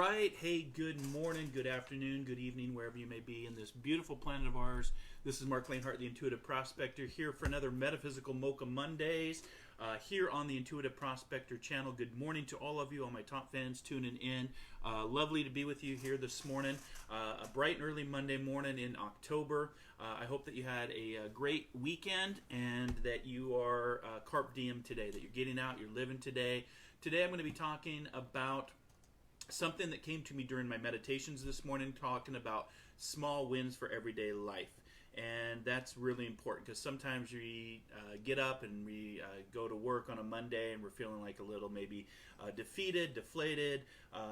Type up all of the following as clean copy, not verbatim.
right. Hey, good morning, good afternoon, good evening, wherever you may be in this beautiful planet of ours. This is Marc, Lainhart, the Intuitive Prospector, here for another Metaphysical Mocha Mondays, here on the Intuitive Prospector channel. Good morning to all of you, all my top fans tuning in. Lovely to be with you here this morning. A bright and early Monday morning in October. I hope that you had a great weekend and that you are carpe diem today, that you're getting out, you're living today. Today I'm going to be talking about something that came to me during my meditations this morning, talking about small wins for everyday life. And that's really important because sometimes we get up and we go to work on a Monday and we're feeling like a little maybe defeated, deflated,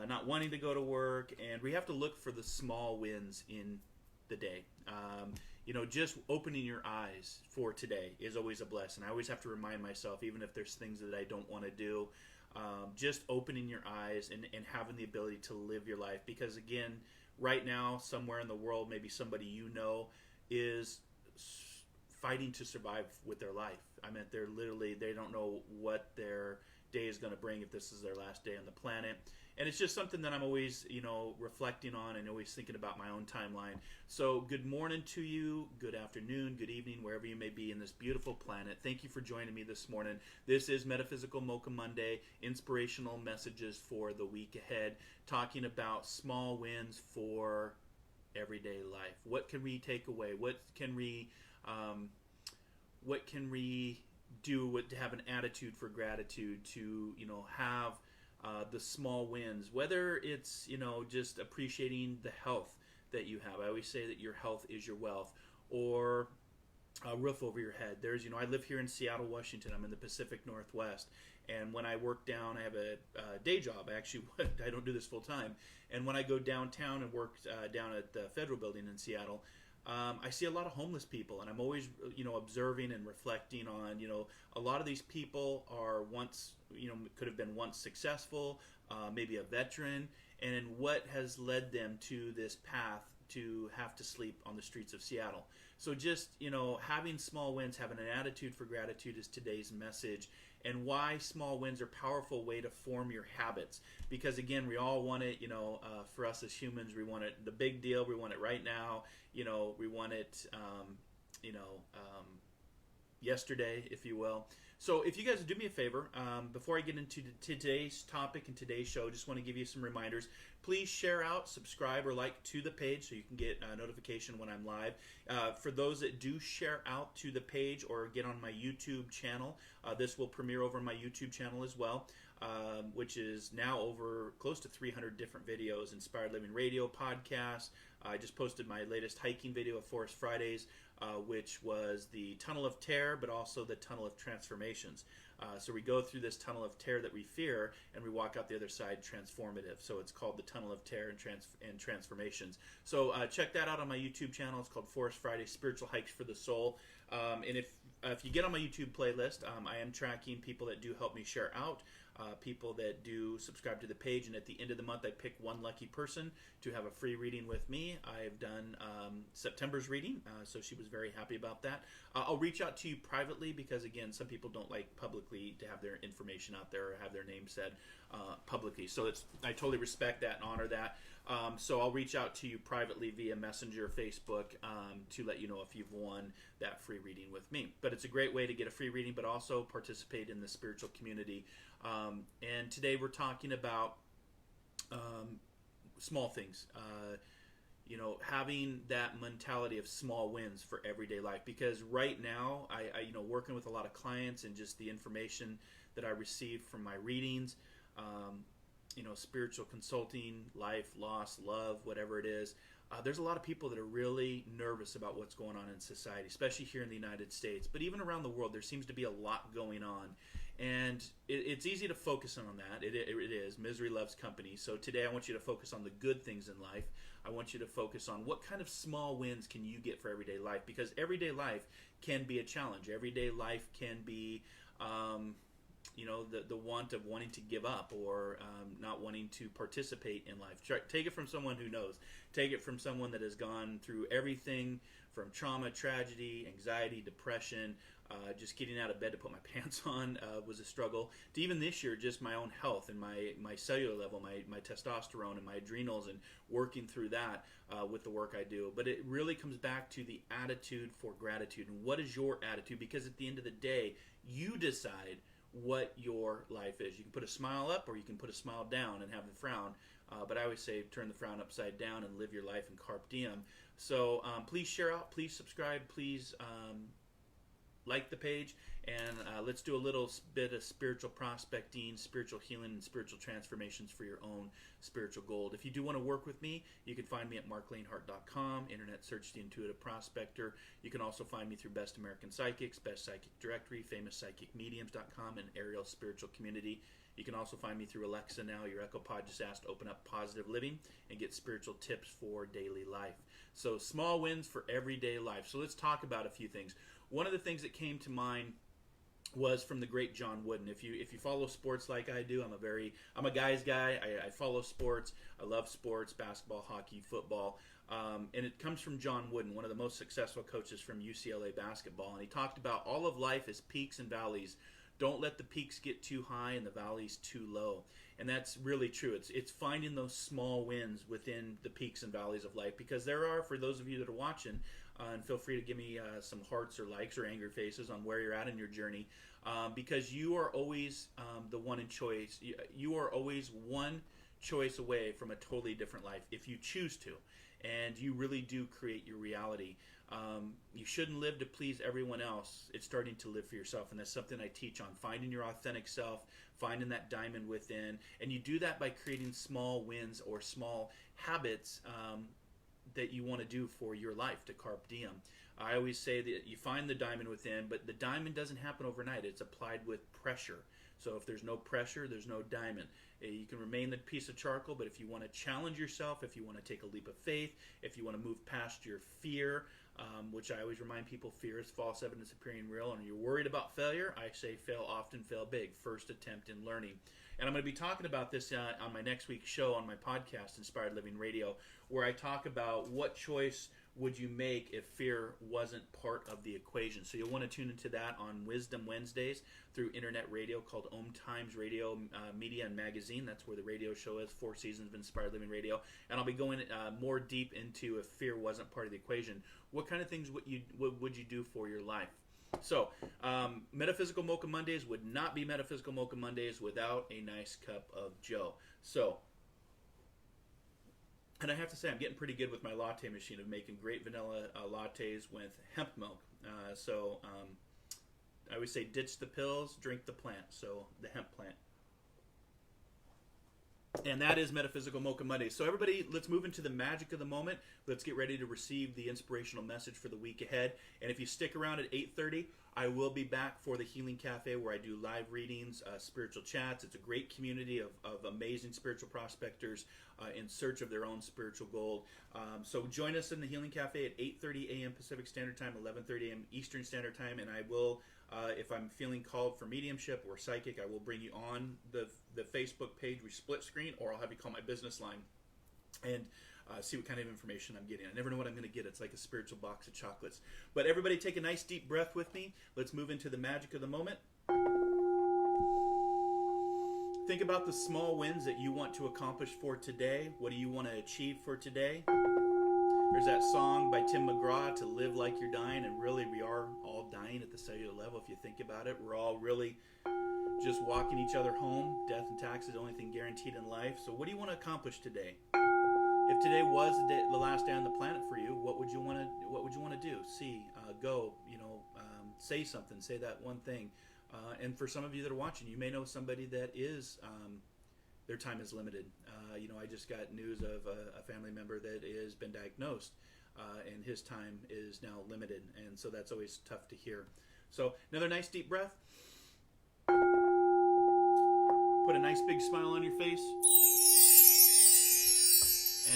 not wanting to go to work. And we have to look for the small wins in the day. Just opening your eyes for today is always a blessing. I always have to remind myself, even if there's things that I don't want to do, just opening your eyes and having the ability to live your life. Because again, right now, somewhere in the world, maybe somebody you know is fighting to survive with their life. I mean, they don't know what their day is going to bring if this is their last day on the planet. And it's just something that I'm always, reflecting on and always thinking about my own timeline. So good morning to you, good afternoon, good evening, wherever you may be in this beautiful planet. Thank you for joining me this morning. This is Metaphysical Mocha Monday, inspirational messages for the week ahead, talking about small wins for everyday life. What can we take away? What can we do to have an attitude for gratitude, to have the small wins, whether it's just appreciating the health that you have. I always say that your health is your wealth, or a roof over your head. I live here in Seattle, Washington. I'm in the Pacific Northwest, and when I work down, I have a day job. I don't do this full time, and when I go downtown and work down at the Federal Building in Seattle, I see a lot of homeless people, and I'm always, observing and reflecting on, a lot of these people are once, could have been once successful, maybe a veteran, and what has led them to this path to have to sleep on the streets of Seattle. So just, having small wins, having an attitude for gratitude is today's message, and why small wins are a powerful way to form your habits. Because again, we all want it, for us as humans, we want it the big deal, we want it right now, we want it, yesterday, if you will. So if you guys would do me a favor, before I get into today's topic and today's show, just want to give you some reminders. Please share out, subscribe, or like to the page so you can get a notification when I'm live. For those that do share out to the page or get on my YouTube channel, this will premiere over my YouTube channel as well, which is now over close to 300 different videos, Inspired Living Radio, podcasts. I just posted my latest hiking video of Forest Fridays, which was the Tunnel of Terror, but also the Tunnel of Transformations. So we go through this tunnel of terror that we fear, and we walk out the other side transformative. So it's called the Tunnel of Terror and Transformations. So check that out on my YouTube channel. It's called Forest Friday Spiritual Hikes for the Soul. And if you get on my YouTube playlist, I am tracking people that do help me share out, people that do subscribe to the page, and at the end of the month I pick one lucky person to have a free reading with me. I've done September's reading, so she was very happy about that. I'll reach out to you privately because again, some people don't like publicly to have their information out there or have their name said publicly, so I totally respect that and honor that. So I'll reach out to you privately via Messenger, Facebook, to let you know if you've won that free reading with me. But it's a great way to get a free reading, but also participate in the spiritual community. And today we're talking about small things. Having that mentality of small wins for everyday life. Because right now, I working with a lot of clients and just the information that I receive from my readings, spiritual consulting, life, loss, love, whatever it is. There's a lot of people that are really nervous about what's going on in society, especially here in the United States. But even around the world, there seems to be a lot going on. And it's easy to focus on that. It is. Misery loves company. So today I want you to focus on the good things in life. I want you to focus on what kind of small wins can you get for everyday life. Because everyday life can be a challenge. Everyday life can be the want of wanting to give up or not wanting to participate in life. Take it from someone who knows. Take it from someone that has gone through everything from trauma, tragedy, anxiety, depression, just getting out of bed to put my pants on was a struggle, to even this year, just my own health and my cellular level, my testosterone and my adrenals, and working through that with the work I do. But it really comes back to the attitude for gratitude. And what is your attitude? Because at the end of the day, you decide what your life is. You can put a smile up or you can put a smile down and have the frown. But I always say turn the frown upside down and live your life in carpe diem. So please share out, please subscribe, please like the page, and let's do a little bit of spiritual prospecting, spiritual healing, and spiritual transformations for your own spiritual gold. If you do want to work with me, you can find me at marclainhart.com, internet search The Intuitive Prospector. You can also find me through Best American Psychics, Best Psychic Directory, FamousPsychicMediums.com, and Ariel Spiritual Community. You can also find me through Alexa now. Your Echo Pod just asked to open up Positive Living and get spiritual tips for daily life. So small wins for everyday life. So let's talk about a few things. One of the things that came to mind was from the great John Wooden. If you follow sports like I do, I'm a guy's guy. I follow sports. I love sports, basketball, hockey, football. And it comes from John Wooden, one of the most successful coaches from UCLA basketball. And he talked about all of life as peaks and valleys. Don't let the peaks get too high and the valleys too low. And that's really true. It's finding those small wins within the peaks and valleys of life, because there are, for those of you that are watching, and feel free to give me some hearts or likes or angry faces on where you're at in your journey, because you are always the one in choice. You are always one choice away from a totally different life if you choose to, and you really do create your reality. You shouldn't live to please everyone else. It's starting to live for yourself, and that's something I teach on, finding your authentic self, finding that diamond within, and you do that by creating small wins or small habits that you want to do for your life, to carpe diem. I always say that you find the diamond within, but the diamond doesn't happen overnight. It's applied with pressure. So if there's no pressure, there's no diamond. You can remain the piece of charcoal, but if you want to challenge yourself, if you want to take a leap of faith, if you want to move past your fear, which I always remind people, fear is false evidence appearing real, and you're worried about failure, I say fail often, fail big. First attempt in learning. And I'm going to be talking about this on my next week's show on my podcast, Inspired Living Radio, where I talk about what choice would you make if fear wasn't part of the equation. So you'll want to tune into that on Wisdom Wednesdays through internet radio called Om Times Radio Media and Magazine. That's where the radio show is, 4 seasons of Inspired Living Radio. And I'll be going more deep into if fear wasn't part of the equation. What kind of things would you do for your life? So, Metaphysical Mocha Mondays would not be Metaphysical Mocha Mondays without a nice cup of Joe. So, and I have to say, I'm getting pretty good with my latte machine of making great vanilla lattes with hemp milk. I always say ditch the pills, drink the plant. So, the hemp plant. And that is Metaphysical Mocha Mondays. So everybody, let's move into the magic of the moment. Let's get ready to receive the inspirational message for the week ahead. And if you stick around at 8:30, I will be back for the Healing Cafe, where I do live readings, spiritual chats. It's a great community of amazing spiritual prospectors in search of their own spiritual gold. So join us in the Healing Cafe at 8:30 a.m. Pacific Standard Time, 11:30 a.m. Eastern Standard Time. And I will, if I'm feeling called for mediumship or psychic, I will bring you on the Facebook page. We split screen, or I'll have you call my business line and see what kind of information I'm getting. I never know what I'm going to get. It's like a spiritual box of chocolates. But everybody take a nice deep breath with me. Let's move into the magic of the moment. Think about the small wins that you want to accomplish for today. What do you want to achieve for today? There's that song by Tim McGraw, To Live Like You're Dying, and really we are all dying at the cellular level if you think about it. We're all really just walking each other home. Death and taxes, the only thing guaranteed in life. So what do you want to accomplish today? If today was the last day on the planet for you, what would you want to do? Go, say something, say that one thing. And for some of you that are watching, you may know somebody that is their time is limited. I just got news of a family member that has been diagnosed, and his time is now limited, and so that's always tough to hear. So another nice deep breath. Put a nice big smile on your face.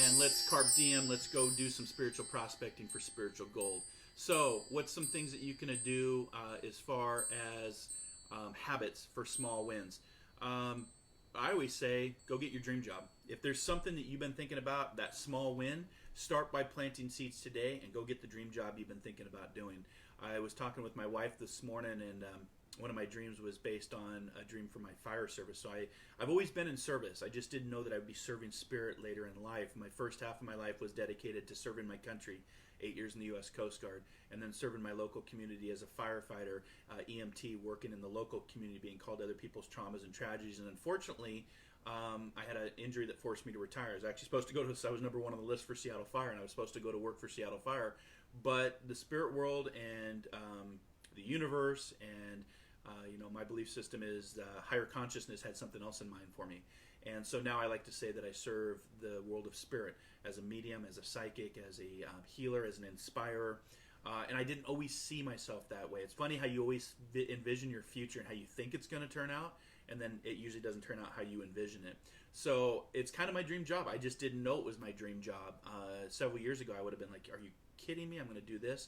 And let's carpe diem, let's go do some spiritual prospecting for spiritual gold. So, what's some things that you can do as far as habits for small wins? I always say, go get your dream job. If there's something that you've been thinking about, that small win, start by planting seeds today and go get the dream job you've been thinking about doing. I was talking with my wife this morning, and one of my dreams was based on a dream for my fire service. So I've always been in service. I just didn't know that I would be serving spirit later in life. My first half of my life was dedicated to serving my country, 8 years in the U.S. Coast Guard, and then serving my local community as a firefighter, EMT, working in the local community, being called to other people's traumas and tragedies. And unfortunately, I had an injury that forced me to retire. I was actually supposed to go to, I was number one on the list for Seattle Fire, and I was supposed to go to work for Seattle Fire. But the spirit world and the universe and my belief system is higher consciousness had something else in mind for me. And so now I like to say that I serve the world of spirit as a medium, as a psychic, as a healer, as an inspirer. And I didn't always see myself that way. It's funny how you always envision your future and how you think it's going to turn out, and then it usually doesn't turn out how you envision it. So it's kind of my dream job. I just didn't know it was my dream job. Several years ago, I would have been like, are you kidding me? I'm going to do this.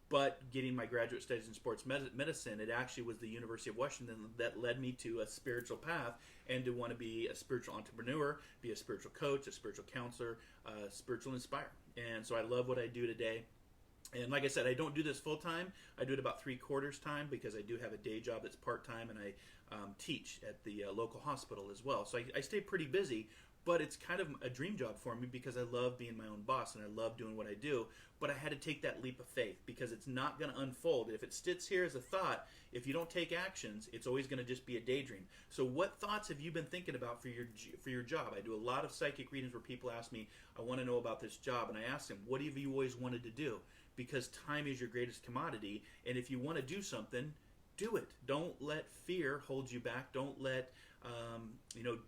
But getting my graduate studies in sports medicine, it actually was the University of Washington that led me to a spiritual path and to want to be a spiritual entrepreneur, be a spiritual coach, a spiritual counselor, a spiritual inspirer. And so I love what I do today. And like I said, I don't do this full time. I do it about 3/4 time because I do have a day job that's part time, and I teach at the local hospital as well. So I stay pretty busy, but it's kind of a dream job for me because I love being my own boss and I love doing what I do. But I had to take that leap of faith because it's not going to unfold. If it sits here as a thought, if you don't take actions, it's always going to just be a daydream. So what thoughts have you been thinking about for your job? I do a lot of psychic readings where people ask me, I want to know about this job. And I ask them, what have you always wanted to do? Because time is your greatest commodity. And if you want to do something, do it. Don't let fear hold you back. Don't let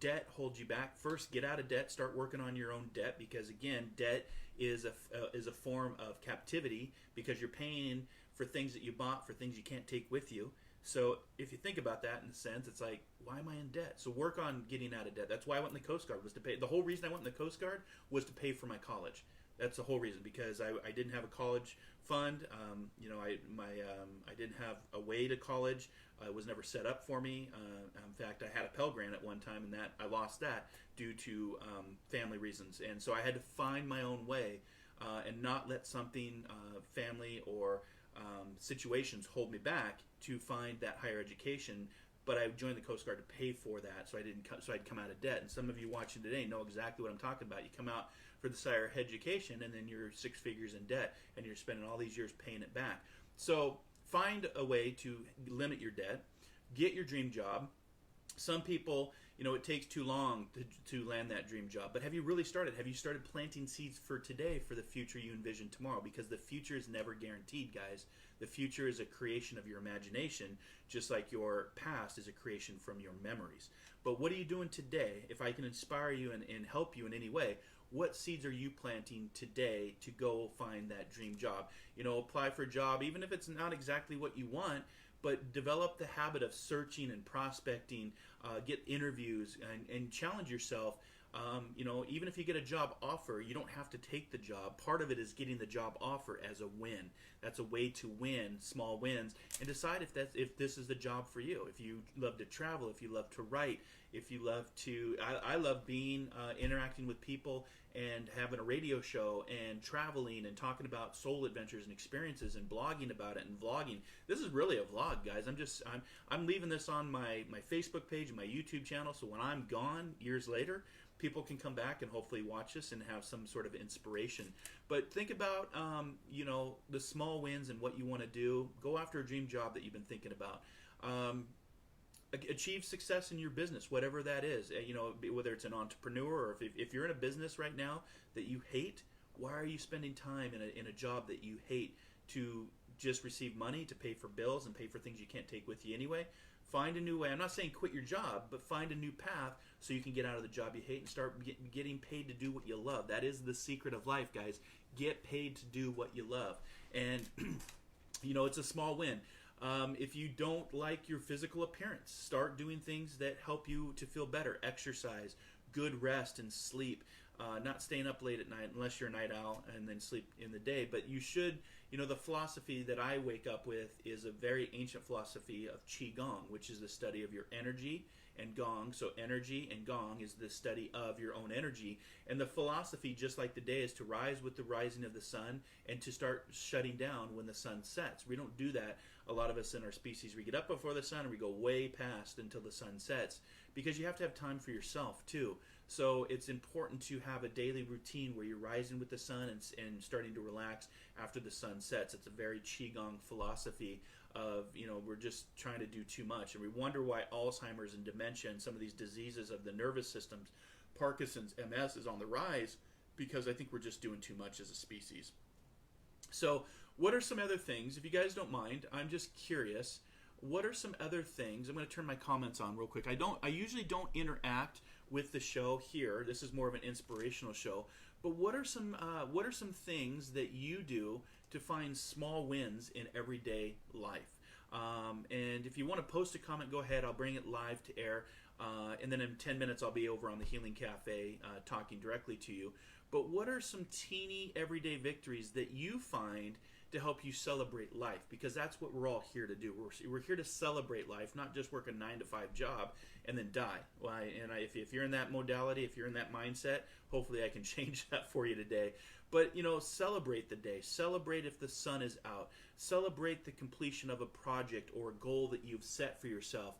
debt hold you back. First, get out of debt. Start working on your own debt, because again, debt is a form of captivity because you're paying for things that you bought for things you can't take with you. So if you think about that in a sense, it's like, why am I in debt? So work on getting out of debt. That's why I went in the Coast Guard, was to pay. The whole reason I went in the Coast Guard was to pay for my college. That's the whole reason, because I didn't have a college fund. I didn't have a way to college. It was never set up for me. In fact, I had a Pell Grant at one time, and that I lost that due to family reasons. And so I had to find my own way and not let something, family or situations hold me back to find that higher education. But I joined the Coast Guard to pay for that, so I'd come out of debt. And some of you watching today know exactly what I'm talking about. You come out for the higher education, and then you're 6 figures in debt, and you're spending all these years paying it back. So find a way to limit your debt. Get your dream job. Some people, it takes too long to land that dream job. But have you really started? Have you started planting seeds for today for the future you envision tomorrow? Because the future is never guaranteed, guys. The future is a creation of your imagination, just like your past is a creation from your memories. But what are you doing today? If I can inspire you and help you in any way, what seeds are you planting today to go find that dream job? Apply for a job, even if it's not exactly what you want, but develop the habit of searching and prospecting, get interviews, and challenge yourself. Even if you get a job offer, you don't have to take the job. Part of it is getting the job offer as a win. That's a way to win small wins and decide if this is the job for you. If you love to travel, if you love to write, if you love to, I love being interacting with people and having a radio show and traveling and talking about soul adventures and experiences and blogging about it and vlogging. This is really a vlog, guys. I'm leaving this on my Facebook page and my YouTube channel, so when I'm gone years later, people can come back and hopefully watch this and have some sort of inspiration. But think about, the small wins and what you want to do. Go after a dream job that you've been thinking about. Achieve success in your business, whatever that is. Whether it's an entrepreneur or if you're in a business right now that you hate, why are you spending time in a job that you hate to just receive money to pay for bills and pay for things you can't take with you anyway? Find a new way. I'm not saying quit your job, but find a new path so you can get out of the job you hate and start getting paid to do what you love. That is the secret of life, guys. Get paid to do what you love. And, it's a small win. If you don't like your physical appearance, start doing things that help you to feel better. Exercise, good rest and sleep. not staying up late at night unless you're a night owl and then sleep in the day. But you should, the philosophy that I wake up with is a very ancient philosophy of Qigong, which is the study of your energy, and Gong. So energy and Gong is the study of your own energy. And the philosophy, just like the day, is to rise with the rising of the sun and to start shutting down when the sun sets. We don't do that. A lot of us in our species, we get up before the sun and we go way past until the sun sets, because you have to have time for yourself too. So it's important to have a daily routine where you're rising with the sun and starting to relax after the sun sets. It's a very Qigong philosophy of, we're just trying to do too much. And we wonder why Alzheimer's and dementia and some of these diseases of the nervous systems, Parkinson's, MS, is on the rise, because I think we're just doing too much as a species. So what are some other things, if you guys don't mind, I'm just curious, what are some other things? I'm going to turn my comments on real quick. I usually don't interact with the show here. This is more of an inspirational show. But what are some things that you do to find small wins in everyday life? And if you want to post a comment, go ahead. I'll bring it live to air. And then in 10 minutes, I'll be over on the Healing Cafe talking directly to you. But what are some teeny everyday victories that you find to help you celebrate life? Because that's what we're all here to do. We're here to celebrate life, not just work a 9-to-5 job and then die. If you're in that modality, if you're in that mindset, hopefully I can change that for you today. But, celebrate the day. Celebrate if the sun is out. Celebrate the completion of a project or a goal that you've set for yourself.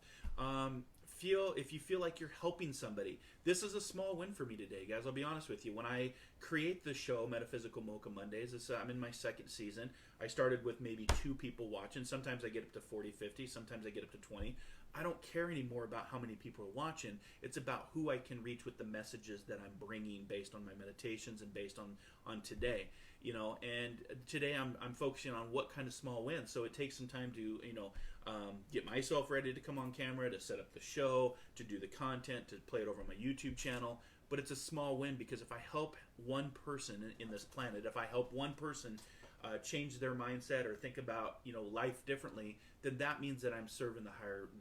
If you feel like you're helping somebody. This is a small win for me today, guys. I'll be honest with you. When I create the show, Metaphysical Mocha Mondays, I'm in my second season. I started with maybe 2 people watching. Sometimes I get up to 40, 50. Sometimes I get up to 20. I don't care anymore about how many people are watching. It's about who I can reach with the messages that I'm bringing based on my meditations and based on today. And today I'm focusing on what kind of small wins. So it takes some time to, get myself ready to come on camera, to set up the show, to do the content, to play it over on my YouTube channel. But it's a small win, because if I help one person in this planet, if I help one person change their mindset or think about life differently, then that means that I'm serving the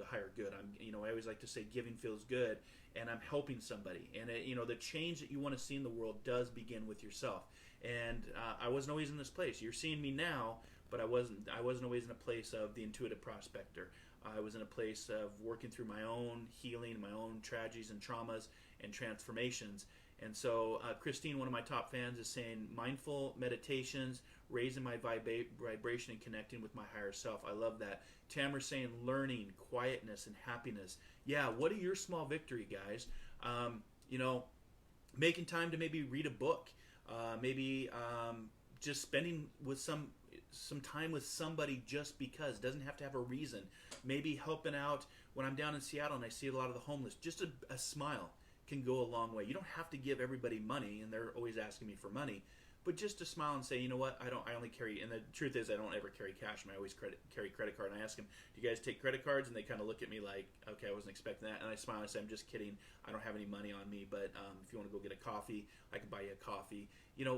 higher good. I always like to say giving feels good, and I'm helping somebody. And the change that you want to see in the world does begin with yourself. And I wasn't always in this place. You're seeing me now, but I wasn't always in a place of the intuitive prospector. I was in a place of working through my own healing, my own tragedies and traumas and transformations. And so Christine, one of my top fans, is saying mindful meditations, raising my vibration and connecting with my higher self. I love that. Tamara's saying learning, quietness, and happiness. Yeah, what are your small victory, guys? Making time to maybe read a book. Maybe just spending with some time with somebody just because. Doesn't have to have a reason. Maybe helping out when I'm down in Seattle and I see a lot of the homeless. Just a smile can go a long way. You don't have to give everybody money, and they're always asking me for money. But just to smile and say, you know what, I only carry, and the truth is I don't ever carry cash. I always carry credit card. And I ask them, do you guys take credit cards? And they kind of look at me like, okay, I wasn't expecting that. And I smile and say, I'm just kidding. I don't have any money on me, but if you want to go get a coffee, I can buy you a coffee.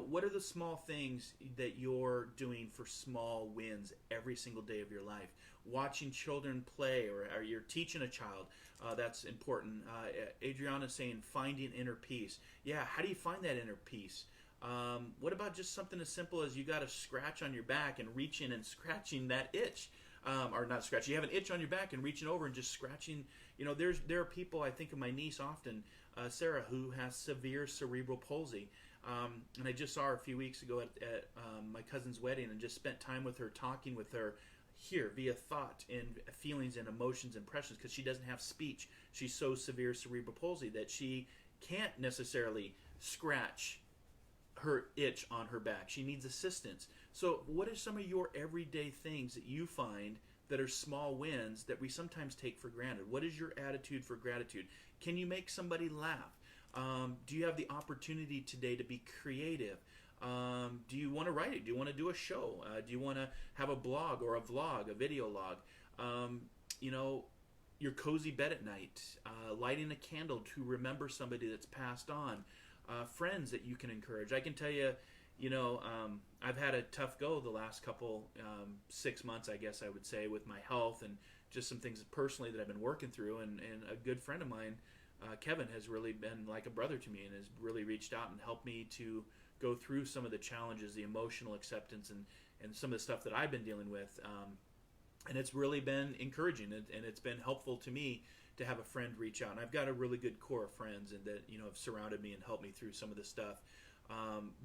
What are the small things that you're doing for small wins every single day of your life? Watching children play, or you're teaching a child, that's important. Adriana's saying finding inner peace. Yeah, how do you find that inner peace? What about just something as simple as you got a scratch on your back and reaching and scratching that itch? Or not scratch, you have an itch on your back and reaching over and just scratching. There are people, I think of my niece often, Sarah, who has severe cerebral palsy. And I just saw her a few weeks ago at my cousin's wedding and just spent time with her, talking with her here via thought and feelings and emotions and impressions, because she doesn't have speech. She's so severe cerebral palsy that she can't necessarily scratch her itch on her back. She needs assistance. So what are some of your everyday things that you find that are small wins that we sometimes take for granted? What is your attitude for gratitude? Can you make somebody laugh? Do you have the opportunity today to be creative? Do you want to write it? Do you want to do a show? Do you want to have a blog or a vlog, a video log? Your cozy bed at night, lighting a candle to remember somebody that's passed on, friends that you can encourage. I can tell you, I've had a tough go the last couple 6 months, I guess I would say, with my health and just some things personally that I've been working through. And a good friend of mine Kevin has really been like a brother to me and has really reached out and helped me to go through some of the challenges, the emotional acceptance, and some of the stuff that I've been dealing with. And it's really been encouraging, and it's been helpful to me to have a friend reach out. And I've got a really good core of friends and that have surrounded me and helped me through some of this stuff.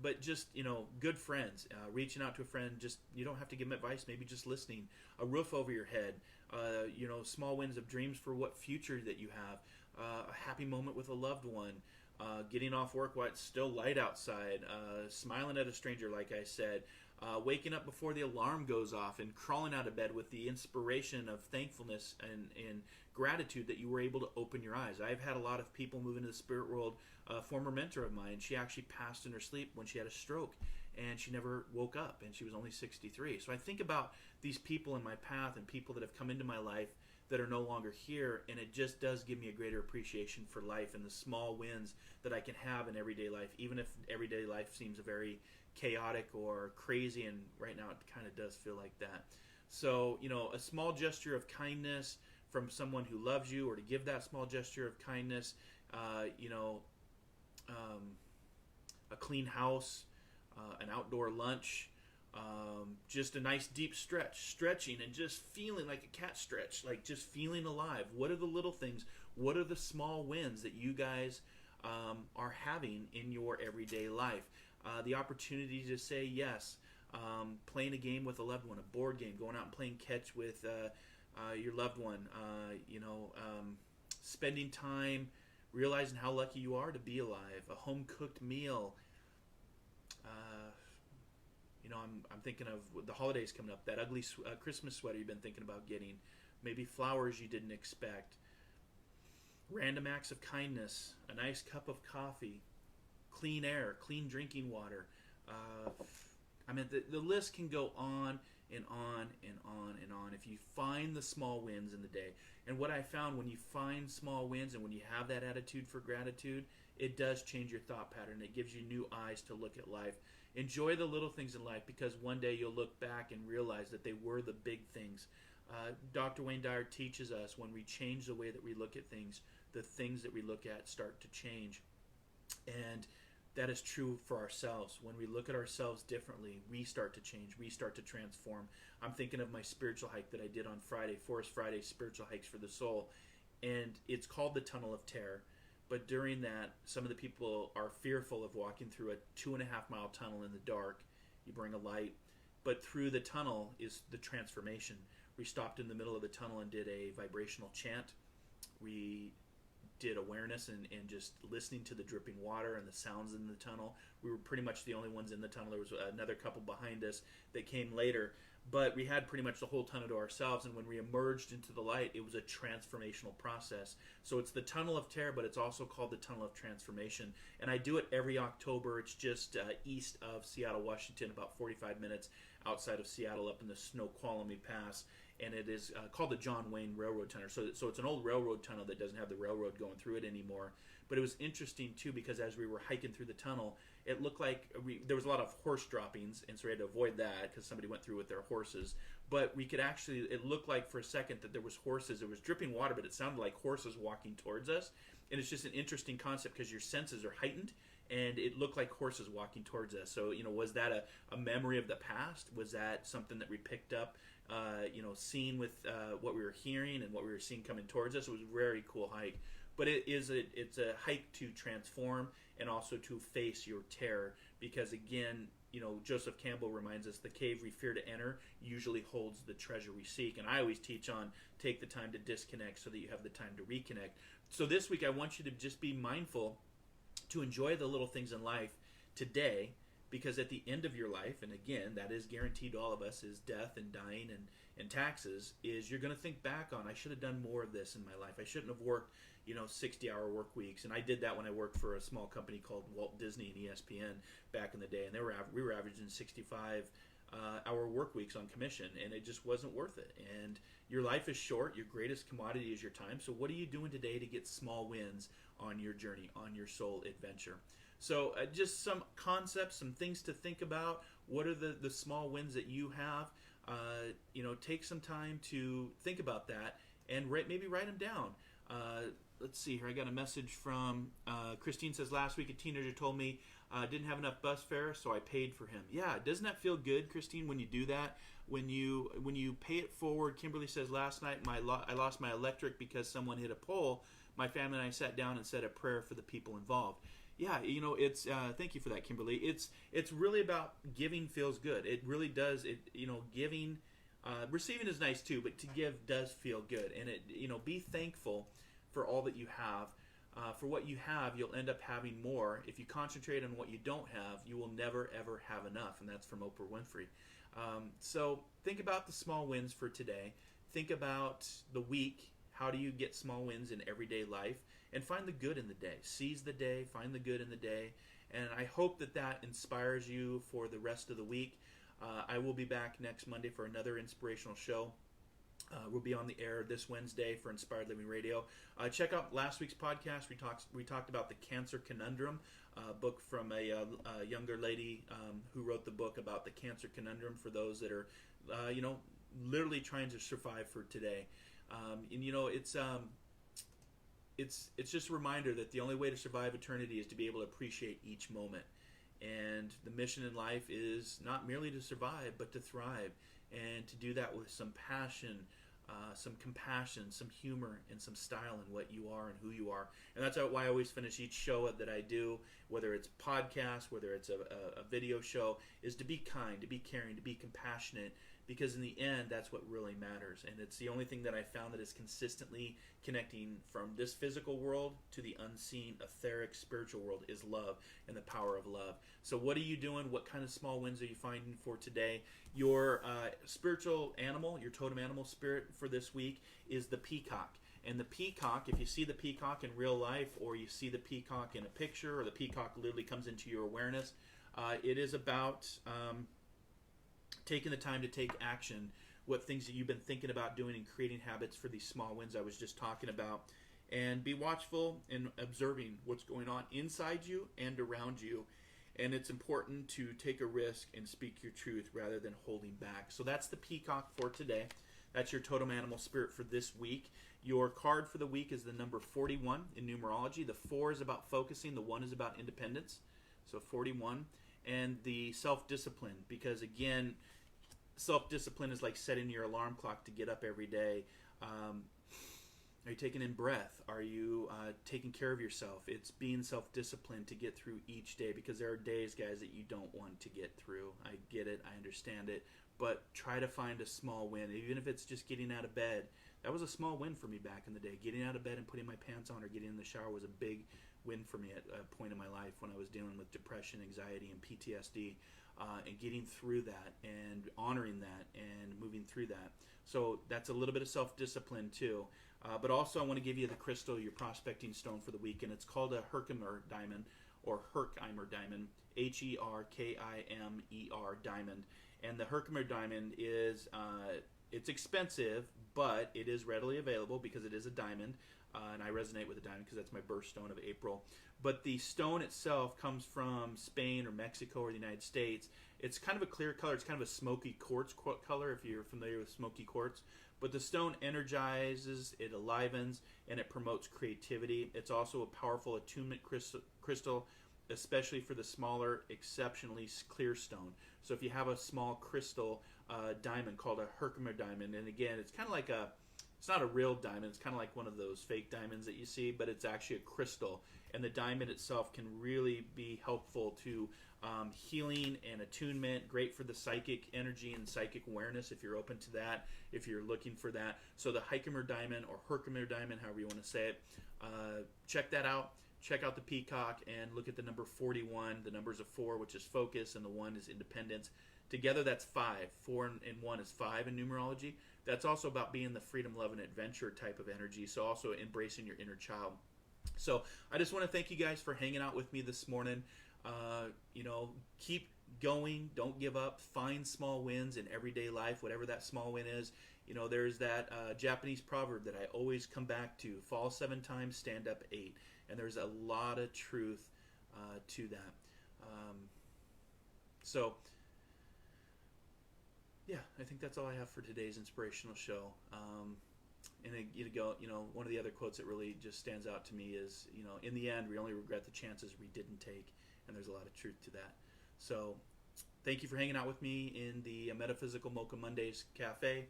But just good friends, reaching out to a friend. Just you don't have to give them advice. Maybe just listening, a roof over your head. Small wins of dreams for what future that you have. A happy moment with a loved one. Getting off work while it's still light outside. Smiling at a stranger, like I said. Waking up before the alarm goes off and crawling out of bed with the inspiration of thankfulness and gratitude that you were able to open your eyes. I've had a lot of people move into the spirit world. A former mentor of mine, she actually passed in her sleep when she had a stroke, and she never woke up, and she was only 63. So I think about these people in my path and people that have come into my life that are no longer here, and it just does give me a greater appreciation for life and the small wins that I can have in everyday life, even if everyday life seems very chaotic or crazy, and right now it kind of does feel like that. So, a small gesture of kindness from someone who loves you, or to give that small gesture of kindness, a clean house, an outdoor lunch, just a nice deep stretching and just feeling like a cat stretch, like just feeling alive. What are the little things? What are the small wins that you guys are having in your everyday life? The opportunity to say yes, playing a game with a loved one, a board game, going out and playing catch with your loved one, spending time realizing how lucky you are to be alive, a home-cooked meal. I'm thinking of the holidays coming up, that ugly Christmas sweater you've been thinking about getting, maybe flowers you didn't expect, random acts of kindness, a nice cup of coffee, clean air, clean drinking water. The list can go on and on and on and on if you find the small wins in the day. And what I found, when you find small wins and when you have that attitude for gratitude, it does change your thought pattern. It gives you new eyes to look at life. Enjoy the little things in life, because one day you'll look back and realize that they were the big things. Dr. Wayne Dyer teaches us, when we change the way that we look at things, the things that we look at start to change. And that is true for ourselves. When we look at ourselves differently, we start to change. We start to transform. I'm thinking of my spiritual hike that I did on Friday, Forest Friday, Spiritual Hikes for the Soul. And it's called the Tunnel of Terror. But during that, some of the people are fearful of walking through a 2.5-mile tunnel in the dark. You bring a light. But through the tunnel is the transformation. We stopped in the middle of the tunnel and did a vibrational chant. We did awareness and just listening to the dripping water and the sounds in the tunnel. We were pretty much the only ones in the tunnel. There was another couple behind us that came later. But we had pretty much the whole tunnel to ourselves, and when we emerged into the light, it was a transformational process. So it's the Tunnel of Terror, but it's also called the Tunnel of Transformation. And I do it every October. It's just east of Seattle, Washington, about 45 minutes outside of Seattle, up in the Snoqualmie Pass. And it is called the John Wayne Railroad Tunnel. So it's an old railroad tunnel that doesn't have the railroad going through it anymore. But it was interesting, too, because as we were hiking through the tunnel, it looked like there was a lot of horse droppings, and so we had to avoid that because somebody went through with their horses. But we could actually, it looked like for a second that there was horses. There was dripping water, but it sounded like horses walking towards us. And it's just an interesting concept because your senses are heightened, and it looked like horses walking towards us. So, was that a memory of the past? Was that something that we picked up, seeing with what we were hearing and what we were seeing coming towards us? It was a very cool hike. But it's a hike to transform and also to face your terror, because again, Joseph Campbell reminds us the cave we fear to enter usually holds the treasure we seek. And I always teach on take the time to disconnect so that you have the time to reconnect. So this week I want you to just be mindful to enjoy the little things in life today, because at the end of your life, and again, that is guaranteed to all of us, is death and dying and taxes, is you're going to think back on, I should have done more of this in my life. I shouldn't have worked 60-hour work weeks. And I did that when I worked for a small company called Walt Disney and ESPN back in the day. And we were averaging 65-hour work weeks on commission, and it just wasn't worth it. And your life is short. Your greatest commodity is your time. So what are you doing today to get small wins on your journey, on your soul adventure? So just some concepts, some things to think about. What are the small wins that you have? Take some time to think about that and maybe write them down. Let's see here. I got a message from Christine. Says last week a teenager told me didn't have enough bus fare, so I paid for him. Yeah, doesn't that feel good, Christine, when you do that? When you pay it forward. Kimberly says last night I lost my electric because someone hit a pole. My family and I sat down and said a prayer for the people involved. Yeah, it's thank you for that, Kimberly. It's really about giving feels good. It really does. Giving, receiving is nice too, but to give does feel good. And be thankful for all that you have. For what you have, you'll end up having more. If you concentrate on what you don't have, you will never ever have enough. And that's from Oprah Winfrey. So think about the small wins for today. Think about the week. How do you get small wins in everyday life? And find the good in the day. Seize the day. Find the good in the day. And I hope that inspires you for the rest of the week. I will be back next Monday for another inspirational show. We'll be on the air this Wednesday for Inspired Living Radio. Check out last week's podcast. We talked about the Cancer Conundrum, book from a younger lady who wrote the book about the cancer conundrum for those that are, literally trying to survive for today. It's just a reminder that the only way to survive eternity is to be able to appreciate each moment. And the mission in life is not merely to survive, but to thrive. And to do that with some passion, some compassion, some humor, and some style in what you are and who you are. And that's why I always finish each show that I do, whether it's podcast, whether it's a video show, is to be kind, to be caring, to be compassionate, because in the end, that's what really matters. And it's the only thing that I found that is consistently connecting from this physical world to the unseen, etheric, spiritual world is love and the power of love. So what are you doing? What kind of small wins are you finding for today? Your spiritual animal, your totem animal spirit for this week is the peacock. And the peacock, if you see the peacock in real life, or you see the peacock in a picture, or the peacock literally comes into your awareness, it is about taking the time to take action, what things that you've been thinking about doing and creating habits for these small wins I was just talking about. And be watchful and observing what's going on inside you and around you. And it's important to take a risk and speak your truth rather than holding back. So that's the peacock for today. That's your totem animal spirit for this week. Your card for the week is the number 41 in numerology. The 4 is about focusing. The 1 is about independence. So 41. And the self-discipline, because again, self-discipline is like setting your alarm clock to get up every day. Are you taking in breath? Are you taking care of yourself? It's being self-disciplined to get through each day, because there are days, guys, that you don't want to get through. I get it. I understand it. But try to find a small win, even if it's just getting out of bed. That was a small win for me back in the day. Getting out of bed and putting my pants on or getting in the shower was a big win for me at a point in my life when I was dealing with depression, anxiety, and PTSD. And getting through that and honoring that and moving through that. So that's a little bit of self-discipline too. But also I want to give you the crystal, your prospecting stone for the week, and it's called a Herkimer Diamond, or Herkimer Diamond, Herkimer Diamond. And the Herkimer Diamond is, it's expensive, but it is readily available because it is a diamond. And I resonate with the diamond because that's my birthstone of April. But the stone itself comes from Spain or Mexico or the United States. It's kind of a clear color. It's kind of a smoky quartz color, if you're familiar with smoky quartz. But the stone energizes, it alivens, and it promotes creativity. It's also a powerful attunement crystal, especially for the smaller, exceptionally clear stone. So if you have a small crystal diamond called a Herkimer Diamond, and again, it's kind of like it's not a real diamond. It's kind of like one of those fake diamonds that you see, but it's actually a crystal. And the diamond itself can really be helpful to healing and attunement. Great for the psychic energy and psychic awareness if you're open to that, if you're looking for that. So the Herkimer Diamond, or Herkimer Diamond, however you want to say it, check that out. Check out the peacock and look at the number 41. The number's a 4, which is focus, and the 1 is independence. Together, that's 5. 4 and 1 is 5 in numerology. That's also about being the freedom, love, and adventure type of energy. So also embracing your inner child. So I just want to thank you guys for hanging out with me this morning. Keep going. Don't give up. Find small wins in everyday life, whatever that small win is. There's that Japanese proverb that I always come back to: fall 7 times, stand up 8. And there's a lot of truth to that. Yeah, I think that's all I have for today's inspirational show. And one of the other quotes that really just stands out to me is, in the end, we only regret the chances we didn't take, and there's a lot of truth to that. So, thank you for hanging out with me in the Metaphysical Mocha Mondays Cafe.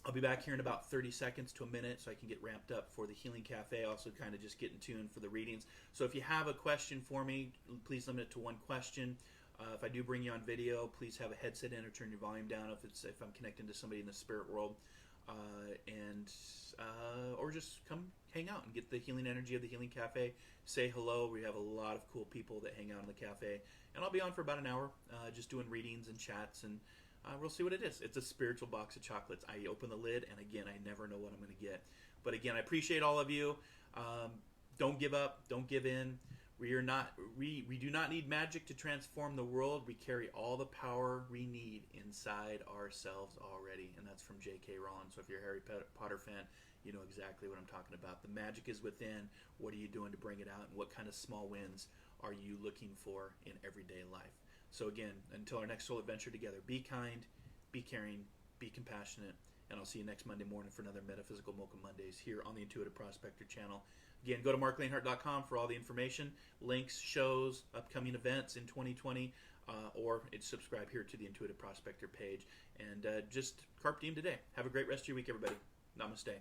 I'll be back here in about 30 seconds to a minute so I can get ramped up for the Healing Cafe. Also kind of just getting tuned for the readings. So if you have a question for me, please limit it to one question. If I do bring you on video, please have a headset in or turn your volume down if I'm connecting to somebody in the spirit world. Or just come hang out and get the healing energy of the Healing Cafe. Say hello. We have a lot of cool people that hang out in the cafe. And I'll be on for about an hour just doing readings and chats, and we'll see what it is. It's a spiritual box of chocolates. I open the lid, and again, I never know what I'm going to get. But again, I appreciate all of you. Don't give up. Don't give in. We do not need magic to transform the world. We carry all the power we need inside ourselves already. And that's from J.K. Rowling. So if you're a Harry Potter fan, you know exactly what I'm talking about. The magic is within. What are you doing to bring it out? And what kind of small wins are you looking for in everyday life? So again, until our next soul adventure together, be kind, be caring, be compassionate. And I'll see you next Monday morning for another Metaphysical Mocha Mondays here on the Intuitive Prospector channel. Again, go to marclainhart.com for all the information, links, shows, upcoming events in 2020, or subscribe here to the Intuitive Prospector page. And just carpe diem today. Have a great rest of your week, everybody. Namaste.